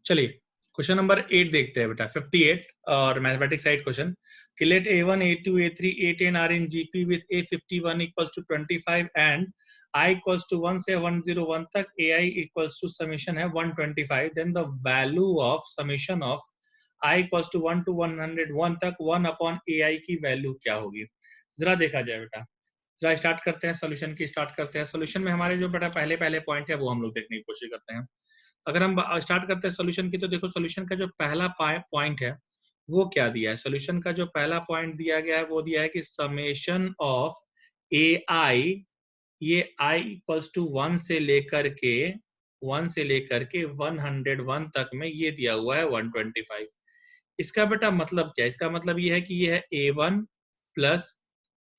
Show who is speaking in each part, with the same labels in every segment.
Speaker 1: चलिए question number 8 देखते हैं बेटा, 58 और मैथमेटिक्स साइड क्वेश्चन कि let a1 a2 a3 a10 are in GP with a51 equals to 25 and i equals to 1 से 101 तक ai इक्वल्स टू समेशन है 125, then the value of summation of i equals to 1 to 101 तक 1 upon ai की value क्या होगी। जरा देखा जाए बेटा, जरा स्टार्ट करते हैं सोल्यूशन की, स्टार्ट करते हैं। सोल्यूशन में हमारे जो बेटा पहले पहले पॉइंट है वो हम लोग देखने की कोशिश करते हैं। अगर हम स्टार्ट करते हैं सोल्यूशन की, तो देखो सोल्यूशन का जो पहला पॉइंट है वो क्या दिया है। सोल्यूशन का जो पहला पॉइंट दिया गया है वो दिया है कि समेशन ऑफ ए आई, ये i इक्वल्स टू 1 से लेकर के 101 तक में ये दिया हुआ है 125। इसका बेटा मतलब क्या है? इसका मतलब ये है कि ये है a1 plus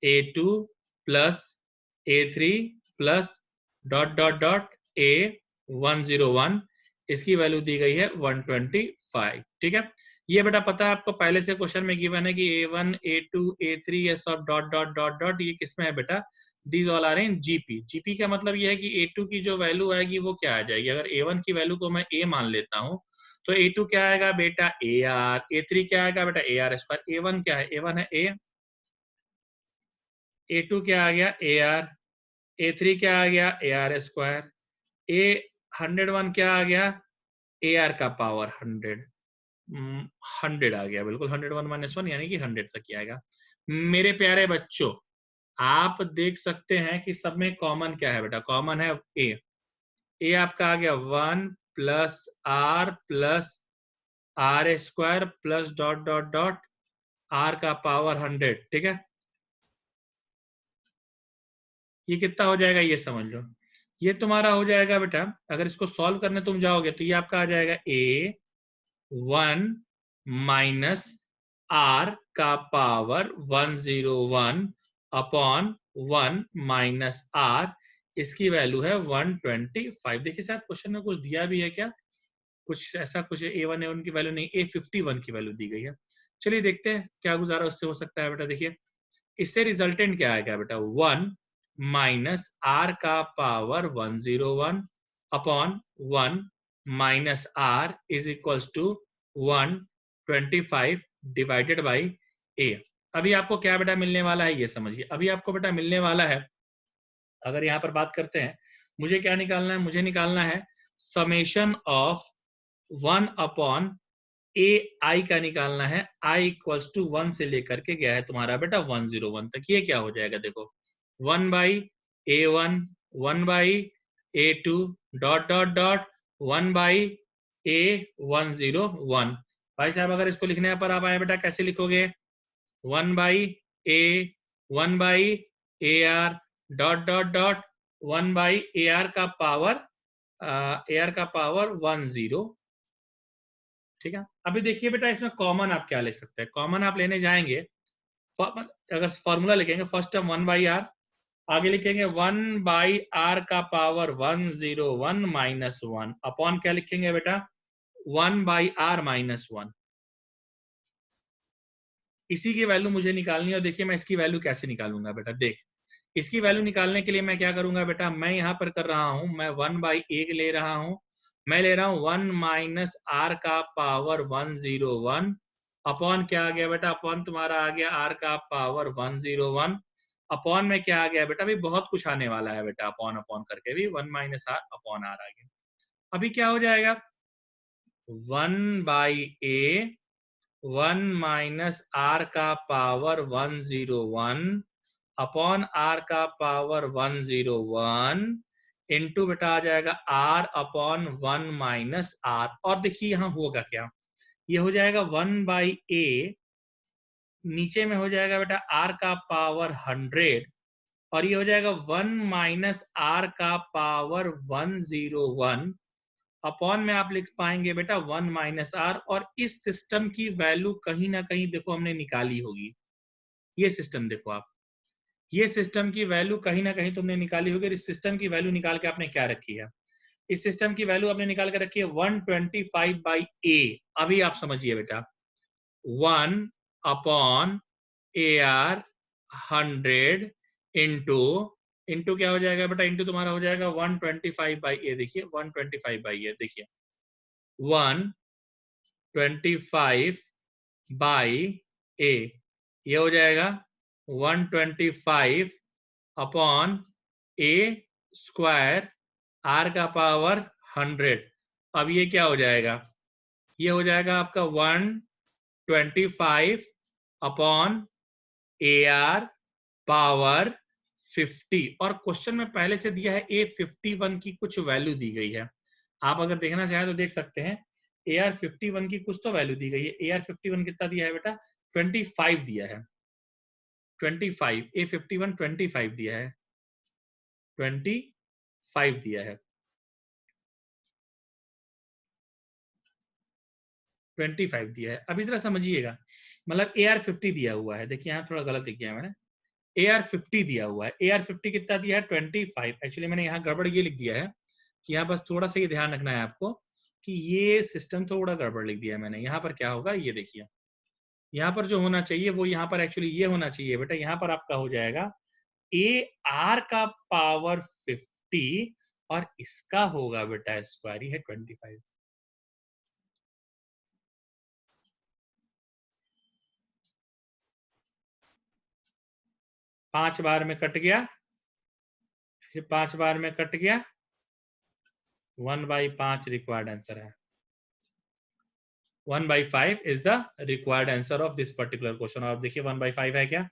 Speaker 1: a2 plus a3 plus dot dot dot a101, इसकी वैल्यू दी गई है 125। ठीक है, ये बेटा पता है आपको, पहले से क्वेश्चन में गिवन है कि a1 a2 a3 ये सब डॉट डॉट डॉट डॉट ये किसमें है बेटा, these all are in GP. GP का मतलब ये है कि a2 की जो वैल्यू आएगी वो क्या आ जाएगी। अगर a1 की वैल्यू को मैं a मान लेता हूं तो a2 क्या आएगा बेटा ar, a3 क्या आएगा बेटा ar स्क्वायर, a1 क्या है, a1 है a, a2 क्या आ गया AR, A3 क्या आ गया AR स्क्वायर, A101 क्या आ गया AR का पावर 100, 100 आ गया, बिल्कुल 101 माइनस 1 यानी कि 100 तक ही आएगा। मेरे प्यारे बच्चों, आप देख सकते हैं कि सब में कॉमन क्या है बेटा, कॉमन है ए आपका आ गया 1 plus R square plus dot dot dot R का पावर 100। ठीक है, ये कितना हो जाएगा ये समझ लो। ये तुम्हारा हो जाएगा बेटा, अगर इसको सॉल्व करने तुम जाओगे तो ये आपका आ जाएगा a1 माइनस आर का पावर 101 अपॉन 1 माइनस आर, इसकी वैल्यू है 125। देखिए शायद क्वेश्चन में कुछ दिया भी है क्या, कुछ ऐसा कुछ a1 a1 की वैल्यू नहीं, a51 की वैल्यू दी गई है। चलिए देखते हैं क्या गुजारा उससे हो सकता है बेटा। देखिए इससे रिजल्टेंट क्या आएगा बेटा, 1 माइनस आर का power 101 upon 1 minus r is equals to 125 divided by a. अभी आपको क्या बेटा मिलने वाला है ये समझिए। अभी आपको बेटा मिलने वाला है, अगर यहां पर बात करते हैं, मुझे क्या निकालना है, मुझे निकालना है समेशन ऑफ 1 अपॉन ए आई का निकालना है। आई इक्वल्स टू 1 से लेकर के गया है तुम्हारा बेटा 101 तक। ये क्या हो जाएगा देखो, 1 by a1, 1 by a2 dot dot dot 1 by a101। भाई साहब अगर इसको लिखने पर आप आए बेटा कैसे लिखोगे, 1 by a, 1 by ar dot dot dot 1 by ar का पावर ar का पावर 10। ठीक है, अभी देखिए बेटा इसमें कॉमन आप क्या ले सकते हैं। कॉमन आप लेने जाएंगे, अगर फॉर्मूला लिखेंगे फर्स्ट टर्म 1 बाई आर, आगे लिखेंगे 1 बाई आर का पावर 101 माइनस 1 अपॉन क्या लिखेंगे बेटा 1 बाई आर माइनस 1। इसी की वैल्यू मुझे निकालनी है। और देखिए मैं इसकी वैल्यू कैसे निकालूंगा बेटा, देख इसकी वैल्यू निकालने के लिए मैं क्या करूंगा बेटा, मैं यहां पर कर रहा हूं, मैं 1 बाई ए ले रहा हूं, मैं ले रहा हूं 1 माइनस आर का पावर 101 अपॉन क्या आ गया बेटा, अपॉन तुम्हारा आ गया आर का पावर 101 अपॉन में क्या आ गया बेटा, अभी बहुत कुछ आने वाला है बेटा, अपॉन अपॉन करके भी 1 माइनस आर अपॉन आर आ गया। अभी क्या हो जाएगा 1 बाई ए 1 माइनस आर का पावर 101 अपॉन आर का पावर 101 इंटू बेटा आ जाएगा आर अपॉन 1 माइनस आर। और देखिए यहां होगा क्या, ये हो जाएगा 1 बाई ए, नीचे में हो जाएगा बेटा आर का पावर 100 और ये हो जाएगा 1 माइनस आर का पावर 101 अपॉन में आप लिख पाएंगे बेटा 1 माइनस आर। और इस सिस्टम की वैल्यू कहीं ना कहीं देखो हमने निकाली होगी, ये सिस्टम देखो आप, ये सिस्टम की वैल्यू कहीं ना कहीं तुमने निकाली होगी। इस सिस्टम की वैल्यू निकाल के आपने क्या रखी है, इस सिस्टम की वैल्यू आपने निकाल के रखी है 125 बाई ए। अभी आप समझिए बेटा 1 upon A R 100 into into क्या हो जाएगा बेटा, इंटू तुम्हारा हो जाएगा 125 बाई ए। देखिए 125 बाई ए, देखिए 125 बाई ए, ये हो जाएगा 125 अपॉन ए स्क्वायर आर का पावर 100। अब ये क्या हो जाएगा, ये हो जाएगा आपका 125 अपॉन ए आर पावर 50। और क्वेश्चन में पहले से दिया है A51 की कुछ वैल्यू दी गई है, आप अगर देखना चाहें तो देख सकते हैं। AR51 की कुछ तो वैल्यू दी गई है। AR51 कितना दिया है बेटा, 25 दिया है, 25। A51 25 दिया है, 25 दिया है, 25 दिया है। अब इधर समझिएगा, मतलब AR50 दिया हुआ है, देखिए यहाँ थोड़ा गलत लिख दिया मैंने, AR50 दिया हुआ है। AR50 कितना दिया है, 25। एक्चुअली मैंने यहाँ गड़बड़ ये लिख दिया है कि यहाँ बस थोड़ा सा ये ध्यान रखना है आपको कि ये सिस्टम थोड़ा गड़बड़ लिख दिया है मैंने। यहाँ पर क्या होगा ये देखिए, यहाँ पर जो होना चाहिए वो यहाँ पर एक्चुअली ये होना चाहिए बेटा, यहाँ पर आपका हो जाएगा AR का पावर 50 और इसका होगा बेटा स्क्वायर है 25। 5 बार में कट गया, फिर 5 बार में कट गया, 1/5 रिक्वायर्ड आंसर है। 1/5 is the required answer of this particular question। और देखिए 1/5 है क्या,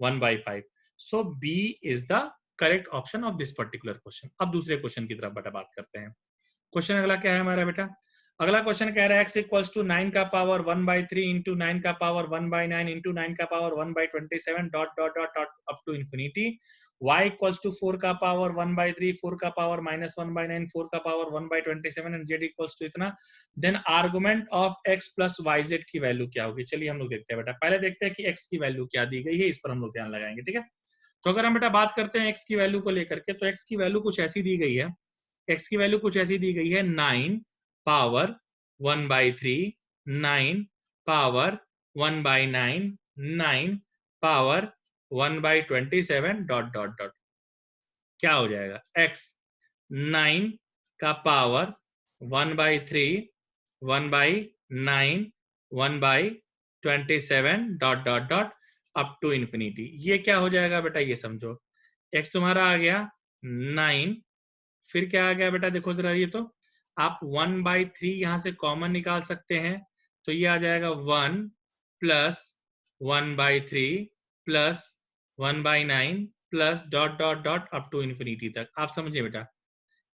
Speaker 1: 1/5। So B is the correct option of this particular question। अब दूसरे क्वेश्चन की तरफ बेटा बात करते हैं। क्वेश्चन अगला क्या है हमारा बेटा, अगला क्वेश्चन कह रहा है x इक्वल्स टू 9 का पावर 1/3 इंटू 9 का पावर 1/9 इंटू 9 का power 1/27 dot dot dot up to infinity. y equals to 4 का पावर 1/3, 4 का पावर -1/9, 4 का power 1/27 and z equals to इतना। Then argument of x plus yz की वैल्यू क्या होगी। चलिए हम लोग देखते हैं बेटा, पहले देखते हैं कि x की वैल्यू क्या दी गई है, इस पर हम लोग ध्यान लगाएंगे, ठीक है। तो अगर हम बेटा बात करते हैं x की वैल्यू को लेकर के, तो x की वैल्यू कुछ ऐसी दी गई है, x की वैल्यू कुछ ऐसी दी गई है 9 power 1/3, 9 power 1/9, 9 power 1/27 dot dot dot. क्या हो जाएगा, x 9 का power 1/3, 1/9, 1/27 dot dot dot up to infinity. ये क्या हो जाएगा बेटा, ये समझो, x तुम्हारा आ गया 9, फिर क्या आ गया बेटा, देखो जरा ये, तो आप 1/3 यहां से कॉमन निकाल सकते हैं, तो ये आ जाएगा 1 plus 1/3 plus 1/9 plus dot dot dot up to infinity तक। आप समझे बेटा,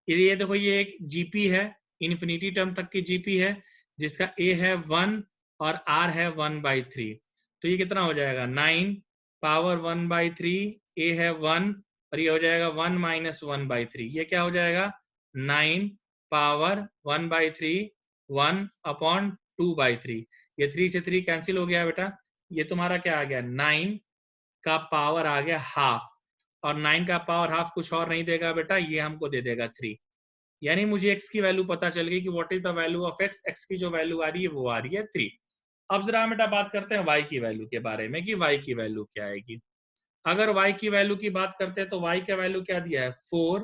Speaker 1: ये देखो ये एक जीपी है, इन्फिनिटी टर्म तक की जीपी है, जिसका a है 1 और r है 1/3। तो ये कितना हो जाएगा, 9 पावर 1/3, a है 1 और ये हो जाएगा 1 माइनस 1/3। ये क्या हो जाएगा, 9 पावर 1/3, 1 अपॉन 2/3। ये 3 से 3 कैंसिल हो गया बेटा, ये तुम्हारा क्या आ गया, 9 का पावर आ गया हाफ, और 9 का पावर हाफ कुछ और नहीं देगा बेटा, ये हमको दे देगा 3। यानी मुझे x की वैल्यू पता चल गई कि what is the value of x, x की जो वैल्यू आ रही है वो आ रही है 3। अब जरा बेटा बात करते हैं y की वैल्यू के बारे में कि y की वैल्यू क्या आएगी। अगर y की वैल्यू की बात करते हैं तो y का वैल्यू क्या दिया है, 4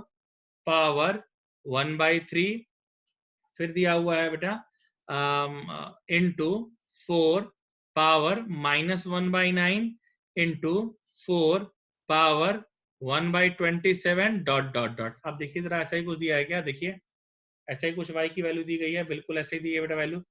Speaker 1: पावर 1/3, फिर दिया हुआ है बेटा into 4 power -1/9 into 4 power 1/27 dot dot dot. अब देखिए जरा ऐसा ही कुछ दिया है क्या, देखिए ऐसा ही कुछ y की वैल्यू दी गई है, बिल्कुल ऐसे ही दी है बेटा वैल्यू।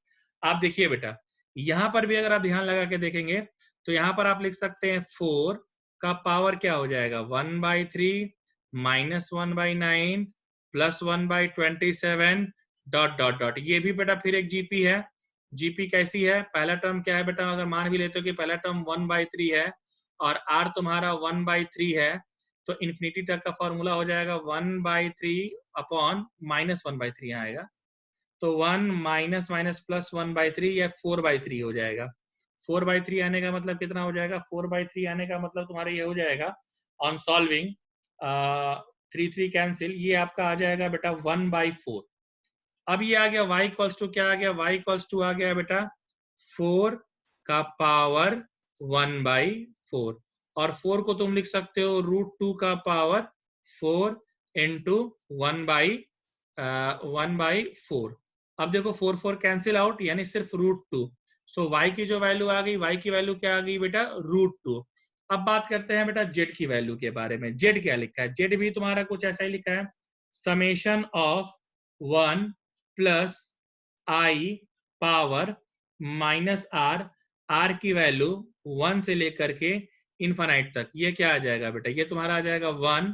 Speaker 1: आप देखिए बेटा, यहाँ पर भी अगर आप ध्यान लगा के देखेंगे तो यहाँ पर आप लिख सकते हैं 4 का पावर क्या हो जाएगा, 1/3 minus 1/9 plus 1/27 dot dot dot. ये भी बेटा फिर एक जीपी है। जीपी कैसी है, पहला टर्म क्या है बेटा, अगर मान भी लेते हो कि पहला टर्म 1/3 है और r तुम्हारा 1/3 है, तो इन्फिनिटी तक का फॉर्मूला हो जाएगा 1/3 अपॉन -1/3 यहाँ आएगा, तो 1 माइनस माइनस प्लस 1/3 या 4/3 हो जाएगा। 4/3 आने का मतलब कितना हो जाएगा, 4/3 आने का मतलब तुम्हारा ये हो जाएगा ऑन सॉल्विंग 3 कैंसिल, ये आपका आ जाएगा बेटा 1/4। अब ये आ गया y इक्वल्स टू क्या आ गया, y इक्वल्स टू आ गया बेटा 4 का पावर 1/4, और 4 को तुम लिख सकते हो √2 का पावर 4 इंटू 1/4। अब देखो 4 4 कैंसिल आउट, यानी सिर्फ √2। सो y की जो वैल्यू आ गई, y की वैल्यू क्या आ गई बेटा, √2। अब बात करते हैं बेटा z की वैल्यू के बारे में। z क्या लिखा है, z भी तुम्हारा कुछ ऐसा ही लिखा है, summation of 1 plus i power minus r, r की वैल्यू 1 से लेकर के इनफाइनाइट तक। ये क्या आ जाएगा बेटा, ये तुम्हारा आ जाएगा 1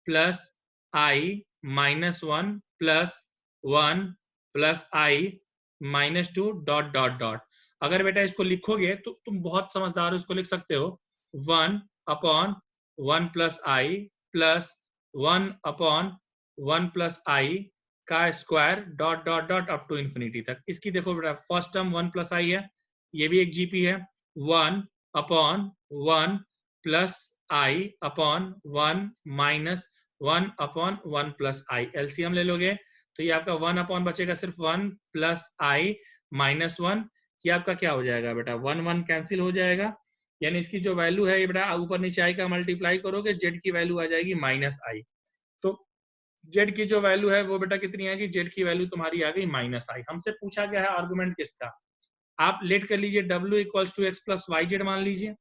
Speaker 1: plus i minus 1 plus 1 plus i minus 2 dot dot dot. अगर बेटा इसको लिखोगे तो तुम बहुत समझदार हो, इसको लिख सकते हो 1 upon 1 plus i plus 1 upon 1 plus i का square dot dot dot up to infinity तक। इसकी देखो बेटा फर्स्ट टर्म 1 प्लस i है, ये भी एक जीपी है, 1 upon 1 plus i upon 1 minus 1 upon 1 plus i। LCM ले लोगे तो ये आपका 1 अपॉन बचेगा सिर्फ 1 प्लस i माइनस 1। ये आपका क्या हो जाएगा बेटा, 1 1 कैंसिल हो जाएगा, यानी इसकी जो वैल्यू है ये बेटा ऊपर नीचे i का मल्टीप्लाई करोगे, z की वैल्यू आ जाएगी माइनस i। तो z की जो वैल्यू है वो बेटा कितनी आएगी, z की वैल्यू तुम्हारी आ गई माइनस i। हमसे पूछा गया है आर्गुमेंट किसका, आप लेट कर लीजिए w equals to X plus Y Z मान लीजिए।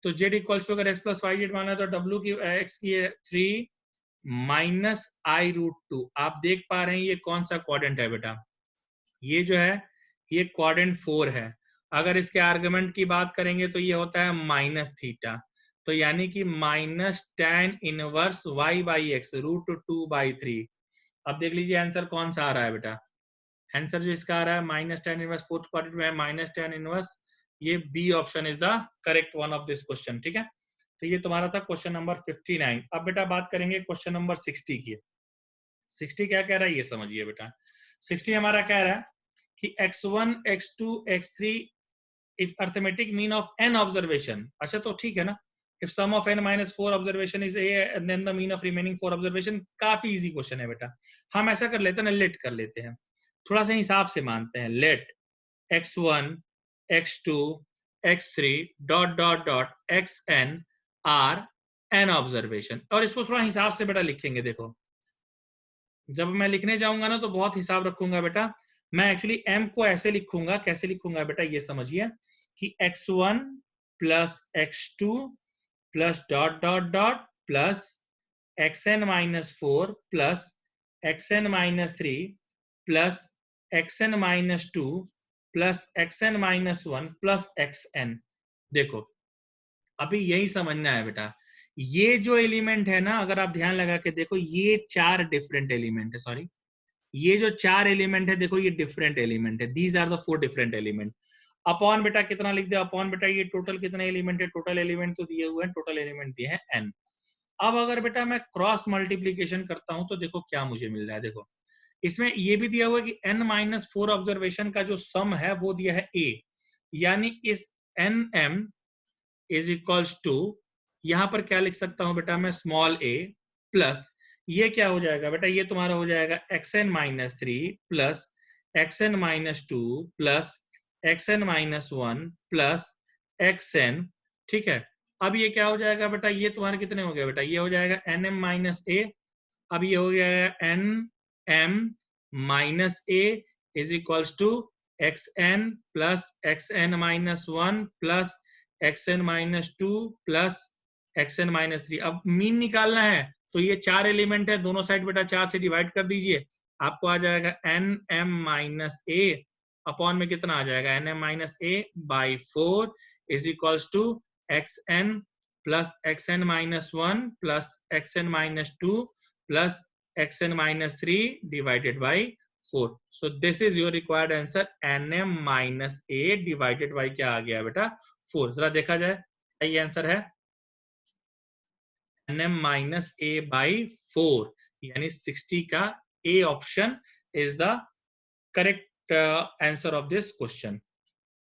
Speaker 1: तो z इक्वल्स टू अगर एक्स प्लस वाई जेड माना है तो w की x की 3 माइनस i√2। आप देख पा रहे हैं ये कौन सा क्वाड्रेंट है बेटा, ये जो है ये क्वाड्रेंट 4 है। अगर इसके आर्गुमेंट की बात करेंगे तो ये होता है माइनस थीटा, तो यानी कि minus tan inverse y by x √2/3। अब देख लीजिए आंसर कौन सा आ रहा है बेटा, आंसर जो इसका आ रहा है minus tan inverse, fourth quadrant में है माइनस tan इनवर्स, ये B option is the correct one of this question. ठीक है, तो ये तुम्हारा था क्वेश्चन नंबर 59। अब बेटा बात करेंगे क्वेश्चन नंबर 60 की। 60 क्या कह रहा है ये समझिए बेटा, 60 हमारा कह रहा है कि x1 x2 x3 if arithmetic mean of n observation। अच्छा तो ठीक है ना, if sum of n minus 4 observation is a and then the mean of remaining 4 observation। काफी इजी क्वेश्चन है बेटा, हम ऐसा कर लेते हैं ना, लेट कर लेते हैं, थोड़ा सा हिसाब से मानते हैं। लेट x1 x2 x3 डॉट डॉट डॉट xn आर n ऑब्जर्वेशन, और इसको थोड़ा हिसाब से बेटा लिखेंगे। देखो जब मैं लिखने जाऊंगा ना तो बहुत हिसाब रखूंगा बेटा, मैं एक्चुअली m को ऐसे लिखूंगा, कैसे लिखूंगा बेटा ये समझिए कि x1 plus x2 plus dot dot dot plus xn minus 4 plus xn minus 3 plus xn minus 2 plus xn minus 1 plus xn। देखो अभी यही समझना है बेटा, ये जो एलिमेंट है ना, अगर आप ध्यान लगा के देखो ये 4 डिफरेंट एलिमेंट है, सॉरी ये जो 4 एलिमेंट है देखो ये डिफरेंट एलिमेंट है, these are the 4 different element. Upon बेटा कितना लिख दे, अपॉन बेटा ये टोटल कितने एलिमेंट है, टोटल एलिमेंट तो दिए हुए हैं, टोटल एलिमेंट दिए हैं n। अब अगर बेटा मैं क्रॉस मल्टीप्लीकेशन करता हूं तो देखो क्या मुझे मिल रहा है, देखो इसमें ये भी दिया हुआ है कि n माइनस 4 ऑब्जर्वेशन का जो सम है वो दिया है a, यानी इस nm इज इक्वल्स टू, यहां पर क्या लिख सकता हूं बेटा मैं, स्मॉल a प्लस ये क्या हो जाएगा बेटा, ये तुम्हारा हो जाएगा xn minus 3 plus xn minus 2 plus xn minus 1 plus xn। ठीक है, अब ये क्या हो जाएगा बेटा, ये तुम्हारे कितने हो गए बेटा, ये हो जाएगा nm माइनस a, अब ये हो जाएगा nm minus a is equals to xn plus xn minus 1 plus xn minus 2 plus xn minus 3। अब मीन निकालना है तो ये 4 एलिमेंट है, दोनों साइड बेटा 4 से डिवाइड कर दीजिए, आपको आ जाएगा nm माइनस a अपॉन में कितना आ जाएगा, nm minus a by 4 is equals to xn plus xn minus 1 plus xn minus 2 plus xn minus 3 divided by 4। So this is your required answer, nm minus a divided by क्या आ गया बेटा 4। जरा देखा जाए ये आंसर है nm minus a by 4, यानी 60 का a option is the correct answer of this question।